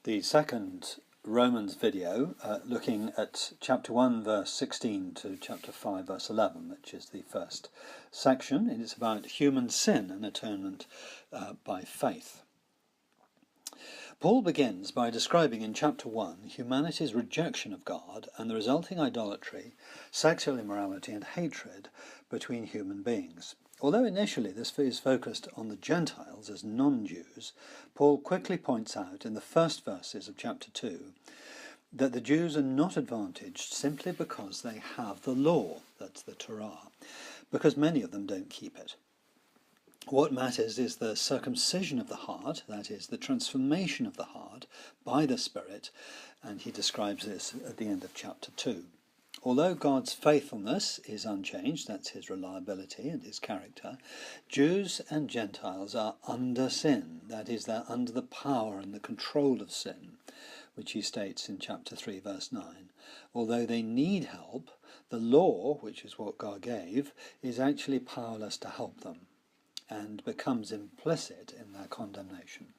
The second Romans video, looking at chapter 1 verse 16 to chapter 5 verse 11, which is the first section, and it's about human sin and atonement by faith. Paul begins by describing in chapter 1 humanity's rejection of God and the resulting idolatry, sexual immorality and hatred between human beings. Although initially this is focused on the Gentiles as non-Jews, Paul quickly points out in the first verses of chapter 2 that the Jews are not advantaged simply because they have the law, that's the Torah, because many of them don't keep it. What matters is the circumcision of the heart, that is, the transformation of the heart by the Spirit, and he describes this at the end of chapter 2. Although God's faithfulness is unchanged, that's his reliability and his character, Jews and Gentiles are under sin, that is, they're under the power and the control of sin, which he states in chapter 3 verse 9. Although they need help, the law, which is what God gave, is actually powerless to help them, and becomes implicit in their condemnation.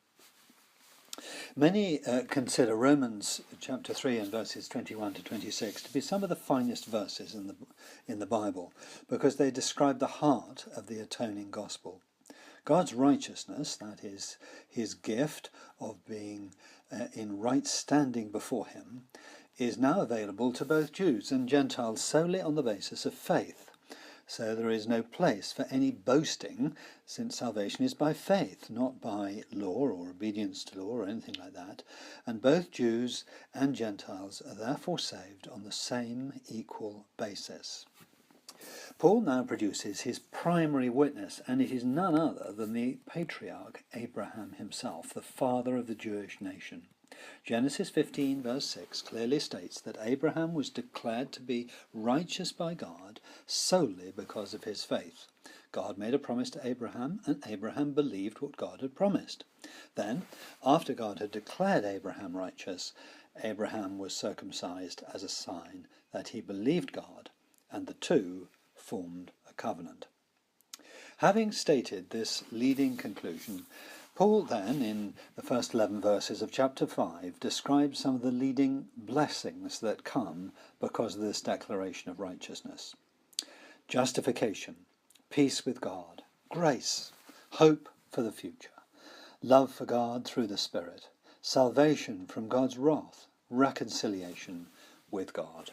Many consider Romans chapter 3 and verses 21 to 26 to be some of the finest verses in the Bible, because they describe the heart of the atoning gospel. God's righteousness, that is, his gift of being in right standing before him, is now available to both Jews and Gentiles solely on the basis of faith. So there is no place for any boasting, since salvation is by faith, not by law or obedience to law or anything like that. And both Jews and Gentiles are therefore saved on the same equal basis. Paul now produces his primary witness, and it is none other than the patriarch Abraham himself, the father of the Jewish nation. Genesis 15 verse 6 clearly states that Abraham was declared to be righteous by God solely because of his faith. God made a promise to Abraham, and Abraham believed what God had promised. Then, after God had declared Abraham righteous, Abraham was circumcised as a sign that he believed God, and the two formed a covenant. Having stated this leading conclusion, Paul then, in the first 11 verses of chapter 5, describes some of the leading blessings that come because of this declaration of righteousness. Justification, peace with God, grace, hope for the future, love for God through the Spirit, salvation from God's wrath, reconciliation with God.